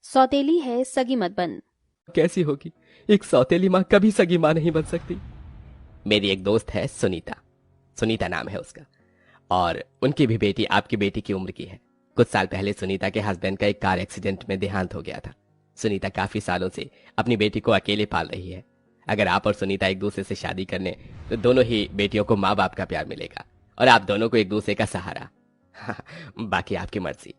सौतेली है सगी मत बन। कैसी होगी? एक सौतेली माँ कभी सगी माँ नहीं बन सकती। मेरी एक दोस्त है सुनीता, सुनीता नाम है उसका, और उनकी भी बेटी आपकी बेटी की उम्र की है। कुछ साल पहले सुनीता के हस्बैंड का एक कार एक्सीडेंट में देहांत हो गया था। सुनीता काफी सालों से अपनी बेटी को अकेले पाल रही है। अगर आप और सुनीता एक दूसरे से शादी कर लें तो दोनों ही बेटियों को माँ बाप का प्यार मिलेगा और आप दोनों को एक दूसरे का सहारा। बाकी आपकी मर्जी।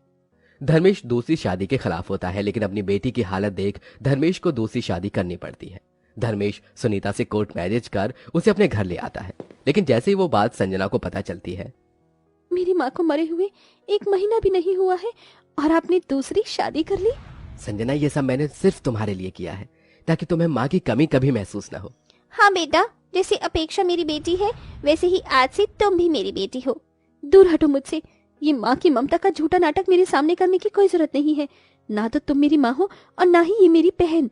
धर्मेश दूसरी शादी के खिलाफ होता है, लेकिन अपनी बेटी की हालत देख धर्मेश को दूसरी शादी करनी पड़ती है। धर्मेश सुनीता से कोर्ट मैरिज कर उसे अपने घर ले आता है, लेकिन जैसे ही वो बात संजना को पता चलती है। मेरी माँ को मरे हुए 1 महीना भी नहीं हुआ है और आपने दूसरी शादी कर ली। संजना, ये सब मैंने सिर्फ तुम्हारे लिए किया है, ताकि तुम्हें माँ की कमी कभी महसूस न हो। हाँ बेटा, जैसे अपेक्षा मेरी बेटी है वैसे ही आज से तुम भी मेरी बेटी हो। दूर हटो मुझसे। ये माँ की ममता का झूठा नाटक मेरे सामने करने की कोई जरूरत नहीं है। ना तो तुम मेरी माँ हो और ना ही ये मेरी बहन।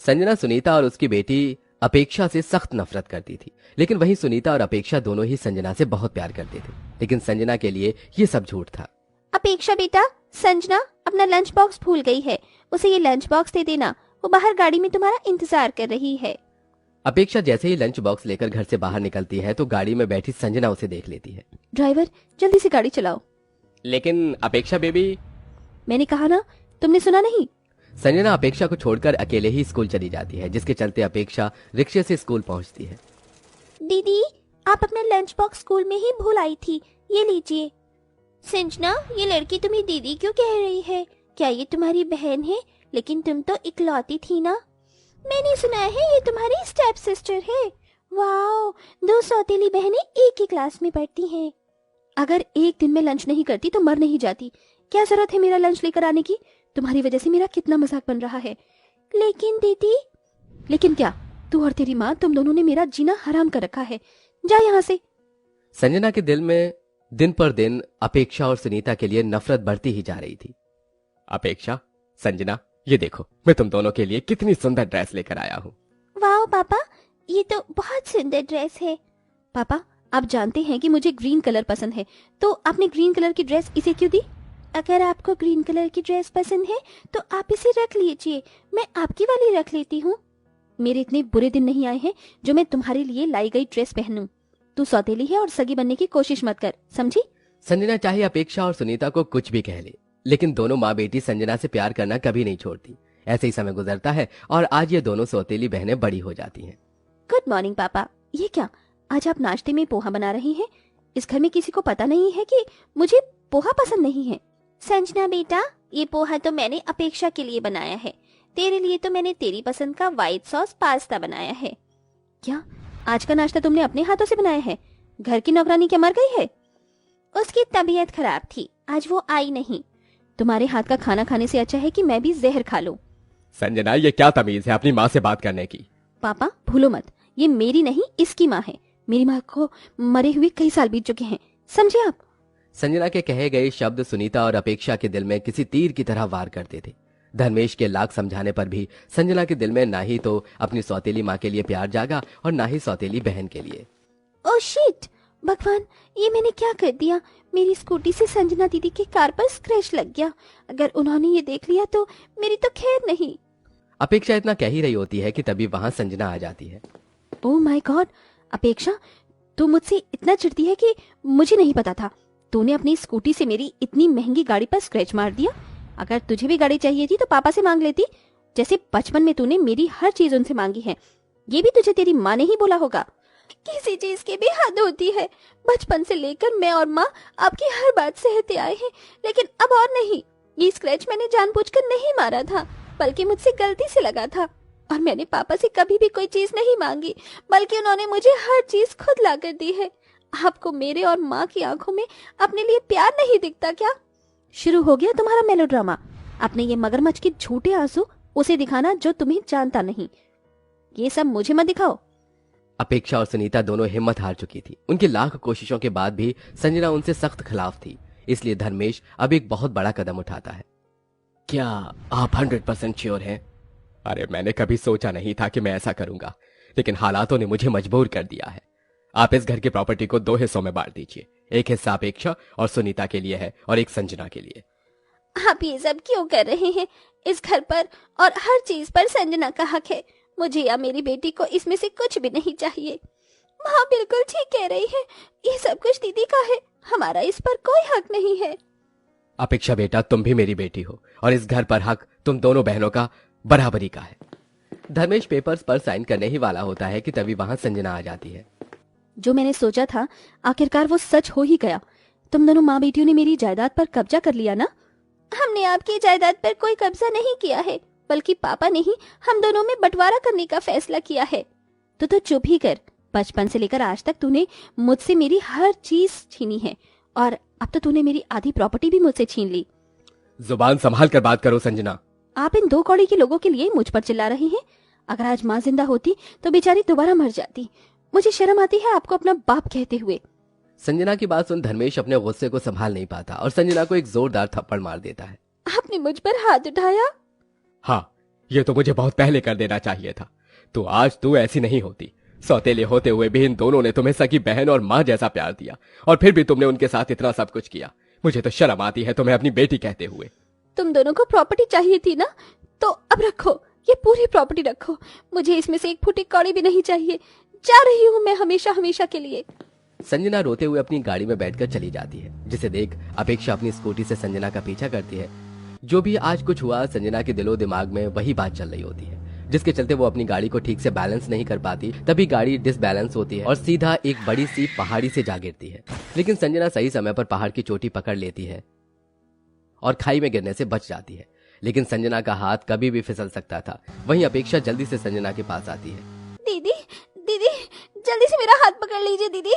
संजना सुनीता और उसकी बेटी अपेक्षा से सख्त नफरत करती थी, लेकिन वहीं सुनीता और अपेक्षा दोनों ही संजना से बहुत प्यार करते थे। लेकिन संजना के लिए ये सब झूठ था। अपेक्षा बेटा, संजना अपना लंच बॉक्स भूल गई है, उसे ये लंच बॉक्स दे देना। वो बाहर गाड़ी में तुम्हारा इंतजार कर रही है। अपेक्षा जैसे ही लंच बॉक्स लेकर घर से बाहर निकलती है तो गाड़ी में बैठी संजना उसे देख लेती है। ड्राइवर, जल्दी से गाड़ी चलाओ। लेकिन अपेक्षा बेबी। मैंने कहा ना, तुमने सुना नहीं? संजना अपेक्षा को छोड़कर अकेले ही स्कूल चली जाती है, जिसके चलते अपेक्षा रिक्शे से स्कूल पहुंचती है। दीदी, आप अपना लंच बॉक्स स्कूल में ही भूल आई थी, ये लीजिए। संजना, ये लड़की तुम्हें दीदी क्यों कह रही है? क्या ये तुम्हारी बहन है? लेकिन तुम तो इकलौती थी ना। मैंने सुना है ये तुम्हारी स्टेप सिस्टर है। वाओ, 2 सौतेली बहनें एक ही क्लास में पढ़ती हैं। अगर एक दिन में लंच नहीं करती तो मर नहीं जाती। क्या जरूरत है मेरा लंच लेकर आने की? तुम्हारी वजह से मेरा कितना मजाक बन रहा है। लेकिन दीदी। लेकिन क्या? तू और तेरी माँ, तुम दोनों ने मेरा जीना हराम कर रखा है। जा यहाँ से। संजना के दिल में दिन पर दिन अपेक्षा और सुनीता के लिए नफरत बढ़ती ही जा रही थी। अपेक्षा, संजना, ये देखो मैं तुम दोनों के लिए कितनी सुंदर ड्रेस लेकर आया हूँ। वाह पापा, ये तो बहुत सुंदर ड्रेस है। पापा, आप जानते हैं कि मुझे ग्रीन कलर पसंद है, तो आपने ग्रीन कलर की ड्रेस इसे क्यों दी? अगर आपको ग्रीन कलर की ड्रेस पसंद है तो आप इसे रख लीजिए, मैं आपकी वाली रख लेती हूँ। मेरे इतने बुरे दिन नहीं आए हैं जो मैं तुम्हारे लिए लाई गई ड्रेस पहनूं। तू सौतेली है और सगी बनने की कोशिश मत कर, समझी? संजना चाहे अपेक्षा और सुनीता को कुछ भी कह ले, लेकिन दोनों माँ बेटी संजना से प्यार करना कभी नहीं छोड़ती। ऐसे ही समय गुजरता है और आज ये दोनों सौतेली बहनें बड़ी हो जाती हैं। गुड मॉर्निंग पापा। ये क्या, आज आप नाश्ते में पोहा बना रही हैं? इस घर में किसी को पता नहीं है कि मुझे पोहा पसंद नहीं है। संजना बेटा, ये पोहा तो मैंने अपेक्षा के लिए बनाया है। तेरे लिए तो मैंने तेरी पसंद का व्हाइट सॉस पास्ता बनाया है। क्या आज का नाश्ता तुमने अपने हाथों से बनाया है? घर की नौकरानी क्या मर गई है? उसकी तबीयत खराब थी, आज वो आई नहीं। तुम्हारे हाथ का खाना खाने से अच्छा है कि मैं भी जहर खा लूं। संजना, ये क्या तमीज है अपनी माँ से बात करने की? पापा भूलो मत, ये मेरी नहीं इसकी माँ है। मेरी माँ को मरे हुए कई साल बीत चुके हैं, समझे आप? संजना के कहे गए शब्द सुनीता और अपेक्षा के दिल में किसी तीर की तरह वार करते थे। धर्मेश के लाख समझाने पर भी संजना के दिल में ना ही तो अपनी सौतेली माँ के लिए प्यार जागा और ना ही सौतेली बहन के लिए। ओह शिट, भगवान, ये मैंने क्या कर दिया? मेरी स्कूटी से संजना दीदी की कार पर स्क्रैच लग गया। अगर उन्होंने ये देख लिया तो मेरी तो खैर नहीं। अपेक्षा इतना कह ही रही होती है कि तभी वहां संजना आ जाती है। ओह माय गॉड, अपेक्षा, तू मुझसे इतना चिढ़ती है कि मुझे नहीं पता था। तूने अपनी स्कूटी से मेरी इतनी महंगी गाड़ी पर स्क्रैच मार दिया। अगर तुझे भी गाड़ी चाहिए थी तो पापा से मांग लेती, जैसे बचपन में तूने मेरी हर चीज उनसे मांगी है। ये भी तुझे तेरी माँ ने ही बोला होगा। किसी चीज की भी हद होती है। बचपन से लेकर मैं और माँ आपकी हर बात सहते आए हैं, लेकिन अब और नहीं। ये स्क्रैच मैंने जानबूझकर नहीं मारा था, बल्कि मुझसे गलती से लगा था। और मैंने पापा से कभी भी कोई चीज नहीं मांगी, बल्कि उन्होंने मुझे हर चीज खुद ला कर दी है। आपको मेरे और माँ की आंखों में अपने लिए प्यार नहीं दिखता क्या? शुरू हो गया तुम्हारा मेलोड्रामा। अपने ये मगरमच्छ के झूठे आंसू उसे दिखाना जो तुम्हें जानता नहीं। ये सब मुझे मत दिखाओ। अपेक्षा और सुनीता दोनों हिम्मत हार चुकी थी। उनकी लाख कोशिशों के बाद भी संजना उनसे सख्त खिलाफ थी। इसलिए धर्मेश अब एक बहुत बड़ा कदम उठाता है। क्या आप 100% श्योर हैं? अरे मैंने कभी सोचा नहीं था कि मैं ऐसा करूंगा, लेकिन हालातों ने मुझे मजबूर कर दिया है। आप इस घर की प्रॉपर्टी को 2 हिस्सों में बांट दीजिए। एक हिस्सा अपेक्षा और सुनीता के लिए है और एक संजना के लिए। आप ये सब क्यों कर रहे हैं? इस घर पर और हर चीज पर संजना का हक है। मुझे या मेरी बेटी को इसमें से कुछ भी नहीं चाहिए। माँ बिल्कुल ठीक कह रही है, ये सब कुछ दीदी का है, हमारा इस पर कोई हक नहीं है। अपेक्षा बेटा, तुम भी मेरी बेटी हो और इस घर पर हक तुम दोनों बहनों का बराबरी का है। धर्मेश पेपर्स पर साइन करने ही वाला होता है कि तभी वहां संजना आ जाती है। जो मैंने सोचा था आखिरकार वो सच हो ही गया। तुम दोनों माँ बेटियों ने मेरी जायदाद पर कब्जा कर लिया ना? हमने आपकी जायदाद पर कोई कब्जा नहीं किया है, बल्कि पापा ने ही हम दोनों में बंटवारा करने का फैसला किया है। तो चुप ही कर। बचपन से लेकर आज तक तूने मुझसे मेरी हर चीज छीनी है और अब तो तूने मेरी आधी प्रॉपर्टी भी मुझसे छीन ली। जुबान संभाल कर बात करो संजना। आप इन 2 कौड़ी के लोगों के लिए मुझ पर चिल्ला रही हैं। अगर आज माँ जिंदा होती तो बेचारी दोबारा मर जाती। मुझे शर्म आती है आपको अपना बाप कहते हुए। संजना की बात सुन धर्मेश अपने गुस्से को संभाल नहीं पाता और संजना को एक जोरदार थप्पड़ मार देता है। आपने मुझ पर हाथ उठाया? हाँ, ये तो मुझे बहुत पहले कर देना चाहिए था। तो आज तू ऐसी नहीं होती। सौतेले होते हुए भी इन दोनों ने तुम्हें सगी बहन और माँ जैसा प्यार दिया और फिर भी तुमने उनके साथ इतना सब कुछ किया। मुझे तो शर्म आती है तुम्हें अपनी बेटी कहते हुए। तुम दोनों को प्रॉपर्टी चाहिए थी ना, तो अब रखो, ये पूरी प्रॉपर्टी रखो। मुझे इसमें से एक फुटी कौड़ी भी नहीं चाहिए। जा रही हूँ मैं हमेशा हमेशा के लिए। संजना रोते हुए अपनी गाड़ी में बैठकर चली जाती है, जिसे देख अपेक्षा अपनी स्कूटी से संजना का पीछा करती है। जो भी आज कुछ हुआ संजना के दिलो दिमाग में वही बात चल रही होती है, जिसके चलते वो अपनी गाड़ी को ठीक से बैलेंस नहीं कर पाती। तभी गाड़ी डिसबैलेंस होती है और सीधा एक बड़ी सी पहाड़ी से जा गिरती है। लेकिन संजना सही समय पर पहाड़ की चोटी पकड़ लेती है और खाई में गिरने से बच जाती है। लेकिन संजना का हाथ कभी भी फिसल सकता था। वहीं अपेक्षा जल्दी से संजना के पास आती है। दीदी दीदी जल्दी से मेरा हाथ पकड़ लीजिए दीदी।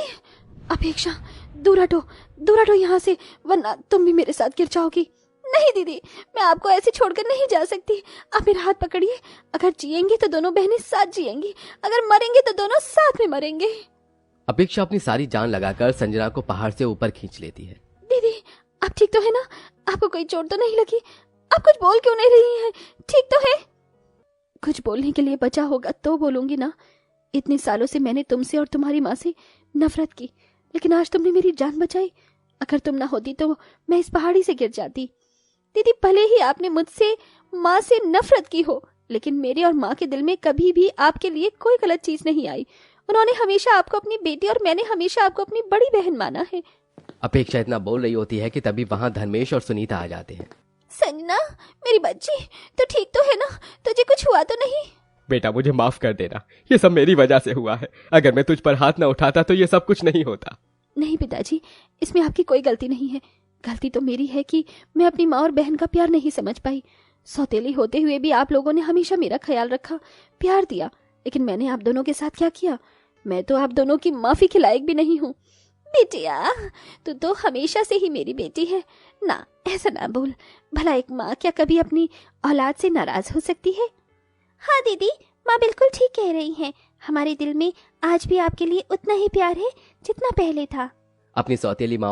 अपेक्षा दूर हटो यहाँ से, वरना तुम भी मेरे साथ गिर जाओगी। नहीं दीदी, मैं आपको ऐसे छोड़कर नहीं जा सकती। आप मेरा हाथ पकड़िए। अगर जिएंगी तो दोनों बहनें साथ जिएंगी, अगर मरेंगे तो दोनों साथ में मरेंगे। अपेक्षा अपनी सारी जान लगाकर संजना को पहाड़ से ऊपर खींच लेती है। दीदी आप ठीक तो है ना? आपको कोई चोट तो नहीं लगी? आप कुछ बोल क्यों नहीं रही हैं? ठीक तो है? कुछ बोलने के लिए बचा होगा तो बोलूंगी ना। इतने सालों से मैंने तुमसे और तुम्हारी माँ से नफरत की, लेकिन आज तुमने मेरी जान बचाई। अगर तुम ना होती तो मैं इस पहाड़ी से गिर जाती। दीदी भले ही आपने मुझसे माँ से नफरत की हो, लेकिन मेरे और माँ के दिल में कभी भी आपके लिए कोई गलत चीज नहीं आई। उन्होंने हमेशा आपको अपनी बेटी और मैंने हमेशा आपको अपनी बड़ी बहन माना है। अपेक्षा इतना बोल रही होती है कि तभी वहां धर्मेश और सुनीता आ जाते हैं। संजना मेरी बच्ची, तो ठीक तो है ना? तुझे कुछ हुआ तो नहीं? बेटा मुझे माफ कर देना, ये सब मेरी वजह से हुआ है। अगर मैं तुझ पर हाथ न उठाता तो ये सब कुछ नहीं होता। नहीं पिताजी, इसमें आपकी कोई गलती नहीं है। गलती तो मेरी है कि मैं अपनी माँ और बहन का प्यार नहीं समझ पाई। सौतेली होते हुए भी आप लोगों ने हमेशा मेरा ख्याल रखा, प्यार दिया, लेकिन मैंने आप दोनों के साथ क्या किया? मैं तो आप दोनों की माफी के लायक भी नहीं हूँ। बेटिया तू तो हमेशा से ही मेरी बेटी है ना, ऐसा ना बोल। भला एक माँ क्या कभी अपनी औलाद से नाराज हो सकती है? हाँ दीदी, माँ बिल्कुल ठीक कह रही हैं। हमारे दिल में आज भी आपके लिए उतना ही प्यार है जितना पहले था। अपनी सौतेली माँ